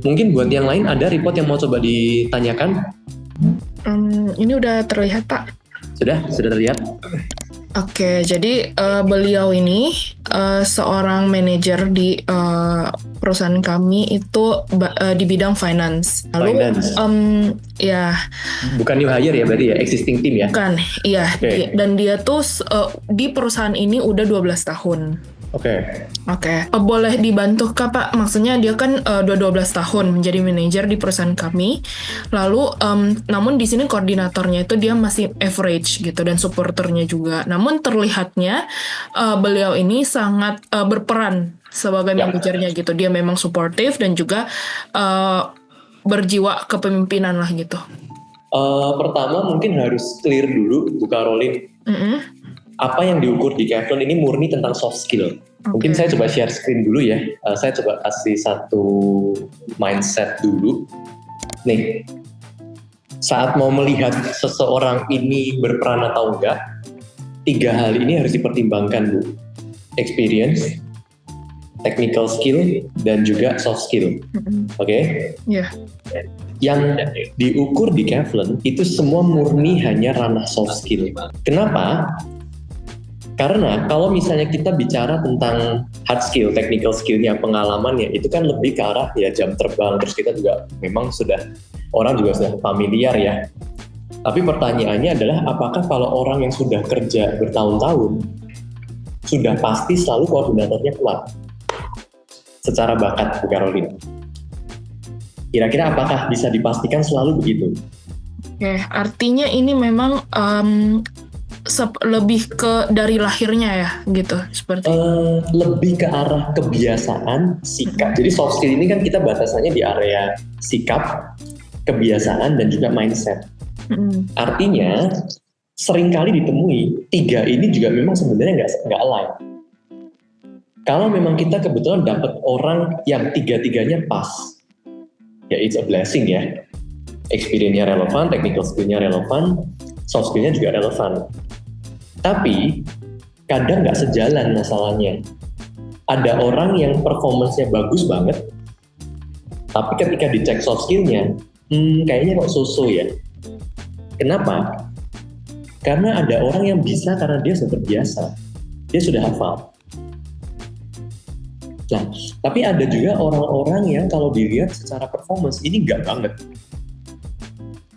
Mungkin buat yang lain ada report yang mau coba ditanyakan? Ini udah terlihat, Pak. Sudah terlihat? Oke, jadi beliau ini seorang manajer di perusahaan kami itu di bidang finance. Lalu, Finance. Ya. Bukan new hire ya berarti ya, existing team ya? Bukan, iya. Okay. Dan dia tuh di perusahaan ini udah 12 tahun. Oke. Boleh dibantu kah, Pak? Maksudnya dia kan udah 12 tahun menjadi manajer di perusahaan kami. Lalu, namun di sini koordinatornya itu dia masih average gitu dan supporternya juga. Namun terlihatnya beliau ini sangat berperan sebagai manajernya gitu. Dia memang suportif dan juga berjiwa kepemimpinan lah gitu. Pertama mungkin harus clear dulu, Bu Caroline. Apa yang diukur di Kevlon ini murni tentang soft skill. Mungkin saya coba share screen dulu ya. Saya coba kasih satu mindset dulu. Nih, saat mau melihat seseorang ini berperan atau enggak, 3 hal ini harus dipertimbangkan, Bu. Experience, technical skill, dan juga soft skill. Oke? Iya. Yang diukur di Kevlon itu semua murni hanya ranah soft skill. Kenapa? Karena kalau misalnya kita bicara tentang hard skill, technical skillnya, pengalamannya, itu kan lebih ke arah ya jam terbang, terus kita juga memang orang juga sudah familiar ya. Tapi pertanyaannya adalah apakah kalau orang yang sudah kerja bertahun-tahun, sudah pasti selalu koordinatornya kuat secara bakat, Bu Caroline? Kira-kira apakah bisa dipastikan selalu begitu? Oke, artinya ini memang lebih ke dari lahirnya ya gitu seperti lebih ke arah kebiasaan, sikap. Jadi soft skill ini kan kita batasannya di area sikap, kebiasaan, dan juga mindset. Artinya seringkali ditemui 3 ini juga memang sebenarnya nggak align. Kalau memang kita kebetulan dapat orang yang 3-3-nya pas, ya it's a blessing ya. Experience-nya relevan, technical skill-nya relevan, soft skill-nya juga relevan. Tapi kadang nggak sejalan masalahnya. Ada orang yang performance-nya bagus banget, tapi ketika dicek soft skill-nya, kayaknya kok so-so ya. Kenapa? Karena ada orang yang bisa karena dia sudah terbiasa, dia sudah hafal. Nah, tapi ada juga orang-orang yang kalau dilihat secara performance ini nggak banget.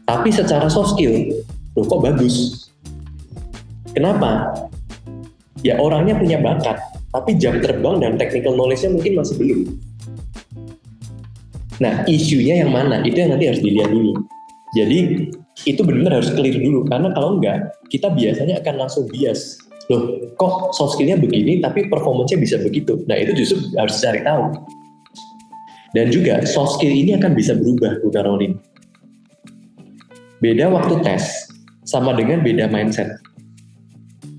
Tapi secara soft skill, loh kok bagus. Kenapa? Ya orangnya punya bakat, tapi jam terbang dan technical knowledge-nya mungkin masih belum. Nah, isunya yang mana? Itu yang nanti harus dilihat dulu. Jadi, itu benar-benar harus clear dulu. Karena kalau enggak, kita biasanya akan langsung bias. Loh, kok soft skill-nya begini, tapi performance-nya bisa begitu? Nah, itu justru harus cari tahu. Dan juga, soft skill ini akan bisa berubah, Bu Caroline. Beda waktu tes, sama dengan beda mindset.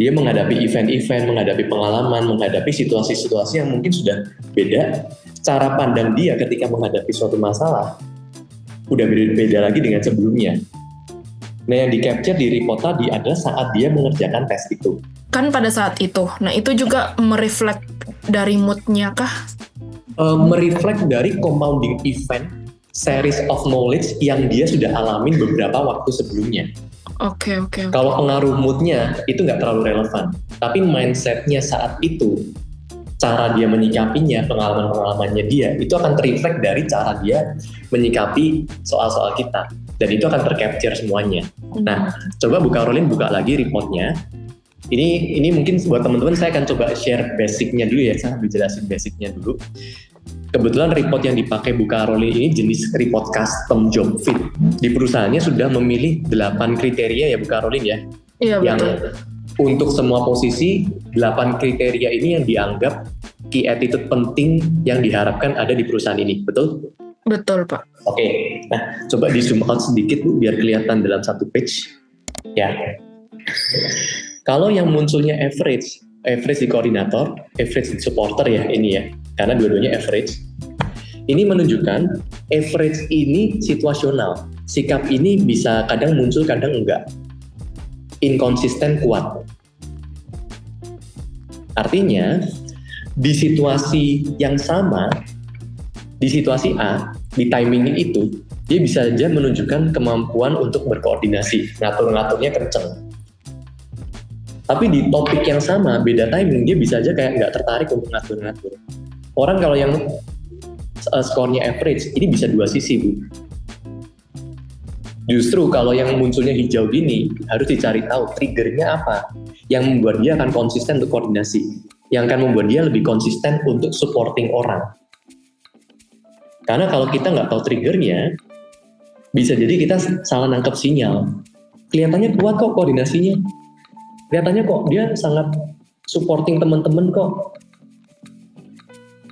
Dia menghadapi event-event, menghadapi pengalaman, menghadapi situasi-situasi yang mungkin sudah beda. Cara pandang dia ketika menghadapi suatu masalah udah beda lagi dengan sebelumnya. Nah, yang di-capture di report tadi adalah saat dia mengerjakan tes itu. Kan pada saat itu. Nah, itu juga mereflek dari mood-nya kah? Mereflek dari compounding event, series of knowledge yang dia sudah alamin beberapa waktu sebelumnya. Oke. Kalau pengaruh mood-nya itu nggak terlalu relevan, tapi mindset-nya saat itu, cara dia menyikapinya, pengalaman-pengalamannya dia, itu akan terreflect dari cara dia menyikapi soal-soal kita, dan itu akan tercapture semuanya. Nah, coba Bu Caroline buka lagi report-nya. Ini mungkin buat teman-teman saya akan coba share basic-nya dulu ya, saya jelasin basic-nya dulu. Kebetulan report yang dipakai Bu Caroline ini jenis report custom job fit. Di perusahaannya sudah memilih 8 kriteria ya Bu Caroline ya. Iya, betul. Yang untuk semua posisi 8 kriteria ini yang dianggap key attitude penting yang diharapkan ada di perusahaan ini. Betul? Betul, Pak. Oke. Nah, coba di zoom out sedikit Bu biar kelihatan dalam satu page. Ya. Kalau yang munculnya average di koordinator, average di supporter ya ini ya. Karena dua-duanya average. Ini menunjukkan average ini situasional. Sikap ini bisa kadang muncul, kadang enggak. Inkonsisten kuat. Artinya, di situasi yang sama, di situasi A, di timing itu dia bisa aja menunjukkan kemampuan untuk berkoordinasi, ngatur-ngaturnya kenceng. Tapi di topik yang sama, beda timing, dia bisa aja kayak nggak tertarik untuk ngatur-ngatur. Orang kalau yang skornya average, ini bisa dua sisi, Bu. Justru kalau yang munculnya hijau gini, harus dicari tahu triggernya apa, yang membuat dia akan konsisten untuk koordinasi, yang akan membuat dia lebih konsisten untuk supporting orang. Karena kalau kita nggak tahu triggernya, bisa jadi kita salah nangkep sinyal. Kelihatannya kuat kok koordinasinya, kelihatannya kok dia sangat supporting teman-teman kok.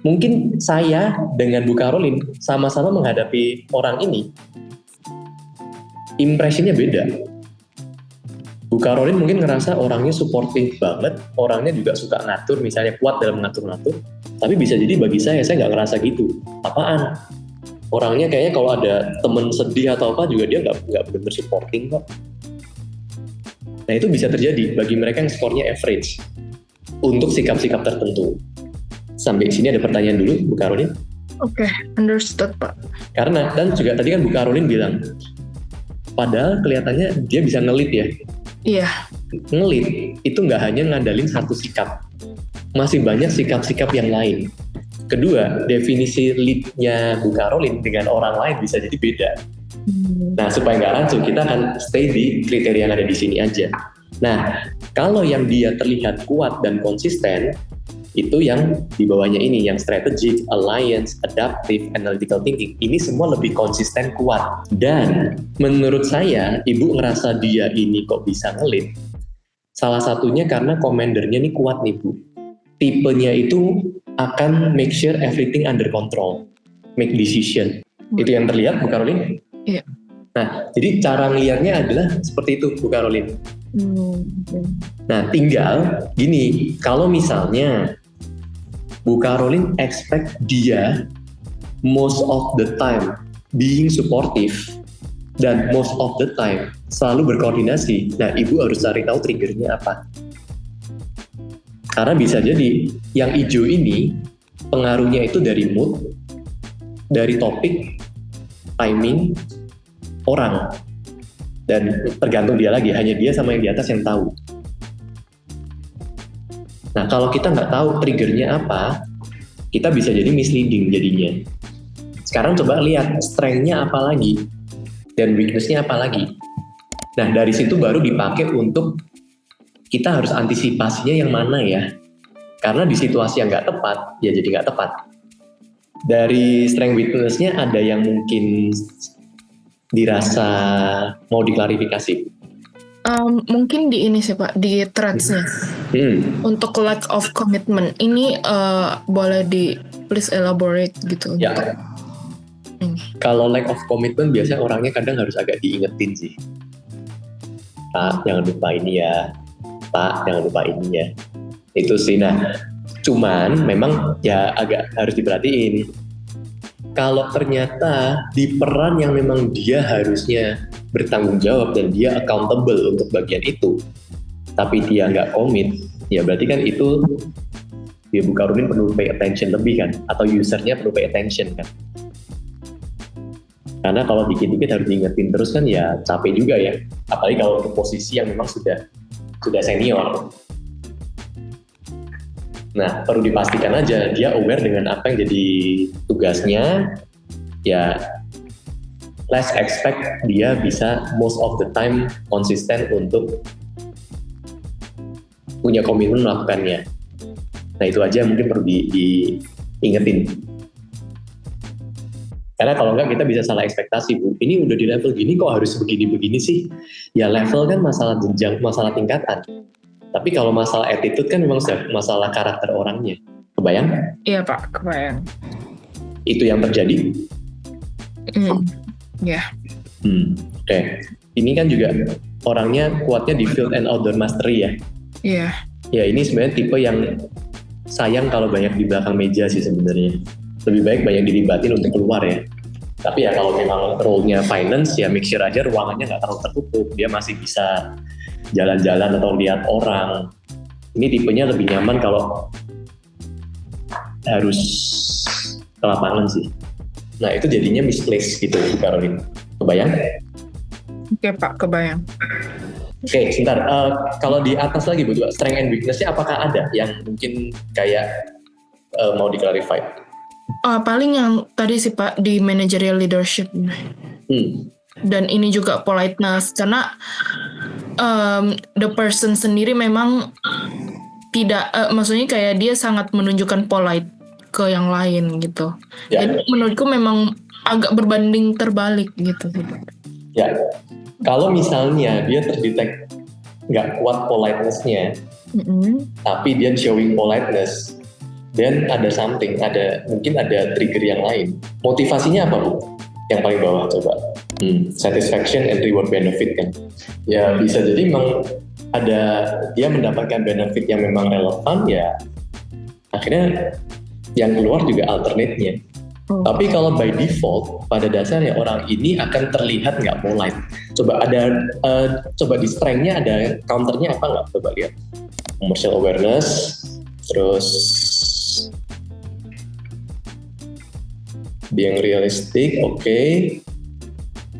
Mungkin saya dengan Bu Caroline sama-sama menghadapi orang ini, impresinya beda. Bu Caroline mungkin ngerasa orangnya supportive banget, orangnya juga suka ngatur, misalnya kuat dalam ngatur-ngatur. Tapi bisa jadi bagi saya nggak ngerasa gitu. Apaan? Orangnya kayaknya kalau ada temen sedih atau apa juga dia nggak benar-benar supporting kok. Nah itu bisa terjadi bagi mereka yang skornya average untuk sikap-sikap tertentu. Sampai sini ada pertanyaan dulu, Bu Caroline? Oke, understood, Pak. Karena, dan juga tadi kan Bu Caroline bilang, padahal kelihatannya dia bisa ngelit ya. Iya. Ngelit itu nggak hanya ngandalin satu sikap, masih banyak sikap-sikap yang lain. Kedua, definisi lead-nya Bu Caroline dengan orang lain bisa jadi beda. Nah, supaya nggak rancu, kita akan stay di kriteria yang ada di sini aja. Nah, kalau yang dia terlihat kuat dan konsisten, itu yang di bawahnya ini, yang strategic, alliance, adaptive, analytical thinking. Ini semua lebih konsisten kuat. Dan menurut saya, Ibu ngerasa dia ini kok bisa ngelit. Salah satunya karena commandernya ini kuat nih, Bu. Tipenya itu akan make sure everything under control, make decision. Itu yang terlihat, Bu Caroline? Iya. Nah, jadi cara ngeliatnya adalah seperti itu, Bu Caroline. Nah, tinggal gini, kalau misalnya Bu Caroline expect dia most of the time being supportive dan most of the time selalu berkoordinasi. Nah, Ibu harus cari tahu triggernya apa. Karena bisa jadi yang hijau ini pengaruhnya itu dari mood, dari topik, timing, orang. Dan tergantung dia lagi, hanya dia sama yang di atas yang tahu. Nah, kalau kita nggak tahu triggernya apa, kita bisa jadi misleading jadinya. Sekarang coba lihat strength-nya apa lagi, dan weakness-nya apa lagi. Nah, dari situ baru dipakai untuk kita harus antisipasinya yang mana ya. Karena di situasi yang nggak tepat, ya jadi nggak tepat. Dari strength weakness-nya ada yang mungkin dirasa mau diklarifikasi. Mungkin di ini sih Pak, di traits-nya. Untuk lack of commitment, ini boleh please elaborate gitu. Ya. Kalau lack of commitment biasanya orangnya kadang harus agak diingetin sih. Pak, jangan lupa ini ya. Pak, jangan lupa ini ya. Itu sih. Nah, cuman memang ya agak harus diperhatiin. Kalau ternyata di peran yang memang dia harusnya bertanggung jawab dan dia accountable untuk bagian itu, tapi dia nggak komit, ya berarti kan itu ya Bu Caroline perlu pay attention lebih kan, atau usernya perlu pay attention kan. Karena kalau dikit-dikit harus diingetin terus kan ya capek juga ya, apalagi kalau untuk posisi yang memang sudah senior. Nah, perlu dipastikan aja dia aware dengan apa yang jadi tugasnya. Ya, let's expect dia bisa most of the time konsisten untuk punya komitmen melakukannya. Nah, itu aja mungkin perlu diingetin. Karena kalau enggak kita bisa salah ekspektasi, Bu. Ini udah di level gini kok harus begini-begini sih. Ya level kan masalah jenjang, masalah tingkatan. Tapi kalau masalah attitude kan memang masalah karakter orangnya. Kebayang? Iya Pak, kebayang. Itu yang terjadi? Ya. Oke. Ini kan juga orangnya kuatnya di field and outdoor mastery ya? Iya. Ya ini sebenarnya tipe yang sayang kalau banyak di belakang meja sih sebenarnya. Lebih baik banyak dilibatin untuk keluar ya. Tapi ya kalau memang role-nya finance ya make sure aja ruangannya nggak terlalu tertutup. Dia masih bisa jalan-jalan atau lihat orang. Ini tipenya lebih nyaman kalau harus ke lapangan sih. Nah itu jadinya misplaced gitu Bu Caroline. Kebayang? Oke Pak, kebayang. Oke, sebentar. Kalau di atas lagi Bu, strength and weakness-nya apakah ada yang mungkin kayak mau di-clarify? Paling yang tadi sih Pak, di managerial leadership. Dan ini juga politeness, karena the person sendiri memang tidak, maksudnya kayak dia sangat menunjukkan polite ke yang lain gitu. Ya. Jadi menurutku memang agak berbanding terbalik gitu. Ya, kalau misalnya dia terdetek nggak kuat politeness-nya, tapi dia showing politeness, dan ada mungkin ada trigger yang lain. Motivasinya apa Bu? Yang paling bawah coba. Satisfaction and reward benefit kan. Ya bisa jadi memang ada dia mendapatkan benefit yang memang relevan, ya akhirnya yang keluar juga alternate-nya. Tapi kalau by default pada dasarnya orang ini akan terlihat nggak polite. Coba coba di strength-nya ada counternya apa nggak? Coba lihat. Commercial awareness, terus being realistic, oke.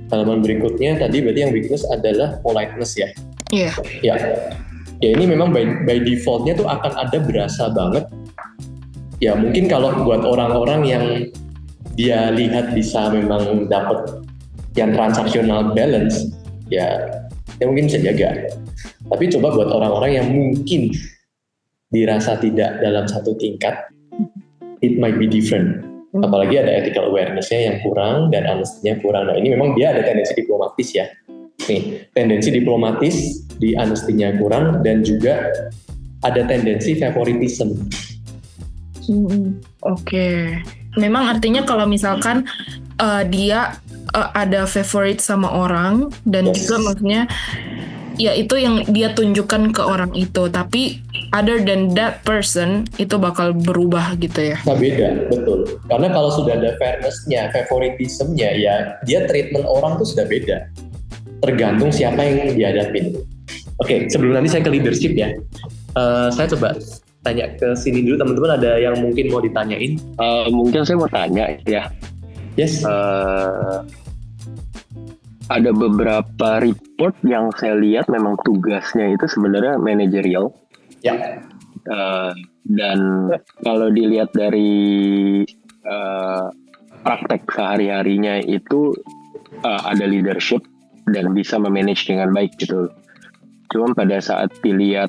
Halaman berikutnya tadi berarti yang weakness adalah politeness ya. Iya. Yeah. Ya ini memang by default-nya tuh akan ada berasa banget. Ya mungkin kalau buat orang-orang yang dia lihat bisa memang dapat yang transaksional balance, ya mungkin bisa jaga. Tapi coba buat orang-orang yang mungkin dirasa tidak dalam satu tingkat, it might be different. Apalagi ada ethical awareness-nya yang kurang dan honesty-nya kurang. Nah ini memang dia ada tendensi diplomatis ya. Nih, tendensi diplomatis di honesty-nya kurang dan juga ada tendensi favoritism. Oke. Memang artinya kalau misalkan dia ada favorite sama orang dan juga maksudnya ya itu yang dia tunjukkan ke orang itu, tapi other than that person itu bakal berubah gitu ya. Nah beda, betul. Karena kalau sudah ada fairness-nya, favoritism-nya, ya dia treatment orang tuh sudah beda. Tergantung siapa yang dihadapin. Oke, sebelum nanti saya ke leadership ya, saya coba tanya ke sini dulu teman-teman, ada yang mungkin mau ditanyain? Mungkin saya mau tanya ya. Yes. Ada beberapa report yang saya lihat memang tugasnya itu sebenarnya manajerial. Ya. Dan kalau dilihat dari praktek sehari-harinya itu ada leadership dan bisa memanage dengan baik gitu. Cuma pada saat dilihat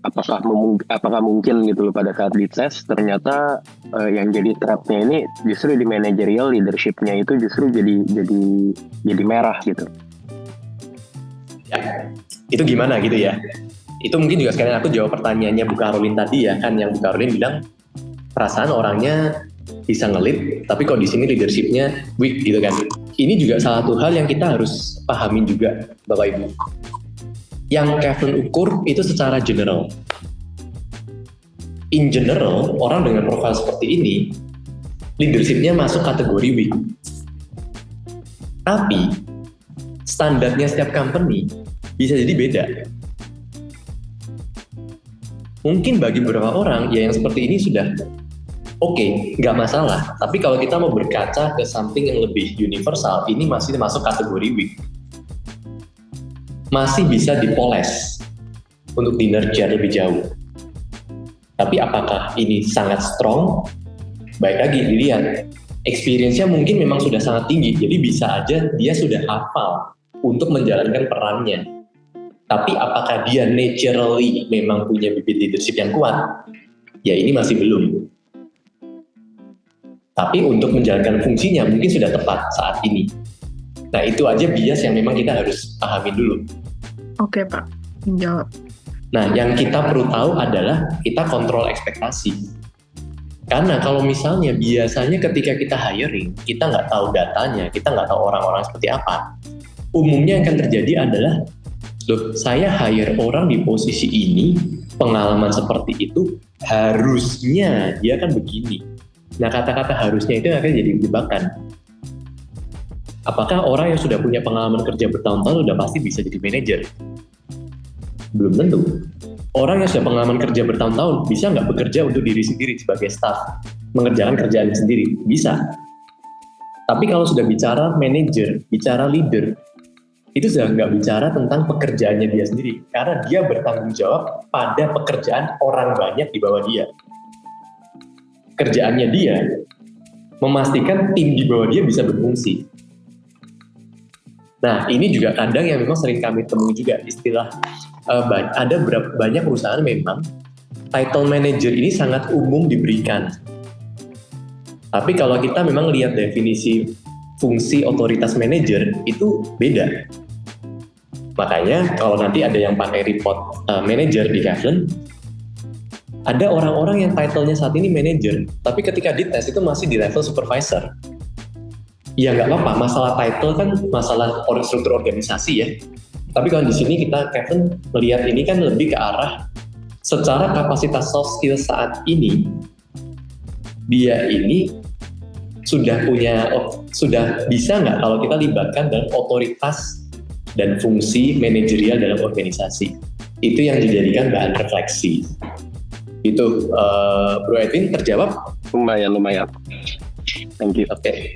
apakah mungkin gitu loh pada saat dites ternyata yang jadi trapnya ini justru di managerial leadershipnya itu justru jadi merah gitu. Ya, itu gimana gitu ya? Itu mungkin juga sekalian aku jawab pertanyaannya Bu Caroline tadi ya kan, yang Bu Caroline bilang perasaan orangnya bisa ngelit tapi kok di sini leadershipnya weak gitu kan. Ini juga salah satu hal yang kita harus pahamin juga Bapak Ibu. Yang Kevin ukur itu secara general. In general, orang dengan profil seperti ini, leadership-nya masuk kategori weak. Tapi, standarnya setiap company bisa jadi beda. Mungkin bagi beberapa orang, ya yang seperti ini sudah oke, nggak masalah. Tapi kalau kita mau berkaca ke something yang lebih universal, ini masih masuk kategori weak. Masih bisa dipoles untuk di-nurture lebih jauh. Tapi apakah ini sangat strong? Baik lagi dilihat. Experience-nya mungkin memang sudah sangat tinggi, jadi bisa aja dia sudah hafal untuk menjalankan perannya. Tapi apakah dia naturally memang punya bibit leadership yang kuat? Ya ini masih belum. Tapi untuk menjalankan fungsinya mungkin sudah tepat saat ini. Nah itu aja bias yang memang kita harus pahami dulu. Oke Pak, menjawab. Nah yang kita perlu tahu adalah kita kontrol ekspektasi. Karena kalau misalnya biasanya ketika kita hiring, kita nggak tahu datanya, kita nggak tahu orang-orang seperti apa. Umumnya yang akan terjadi adalah, loh saya hire orang di posisi ini, pengalaman seperti itu, harusnya dia kan begini. Nah kata-kata harusnya itu akan jadi jebakan. Apakah orang yang sudah punya pengalaman kerja bertahun-tahun sudah pasti bisa jadi manajer? Belum tentu. Orang yang sudah pengalaman kerja bertahun-tahun bisa nggak bekerja untuk diri sendiri sebagai staff, mengerjakan kerjaan sendiri? Bisa. Tapi kalau sudah bicara manager, bicara leader, itu sudah nggak bicara tentang pekerjaannya dia sendiri, karena dia bertanggung jawab pada pekerjaan orang banyak di bawah dia. Kerjaannya dia memastikan tim di bawah dia bisa berfungsi. Nah, ini juga kadang yang memang sering kami temui juga istilah ada banyak perusahaan memang title manager ini sangat umum diberikan. Tapi kalau kita memang lihat definisi fungsi otoritas manager itu beda. Makanya kalau nanti ada yang pakai report manager di Kavlen, ada orang-orang yang title-nya saat ini manager, tapi ketika dites itu masih di level supervisor. Ya nggak apa-apa, masalah title kan masalah struktur organisasi ya. Tapi kalau di sini kita Kavlen melihat ini kan lebih ke arah secara kapasitas soft skill saat ini, dia ini sudah bisa nggak kalau kita libatkan dalam otoritas dan fungsi manajerial dalam organisasi. Itu yang dijadikan bahan refleksi. Itu Bro Edwin terjawab? Lumayan. Thank you. Oke.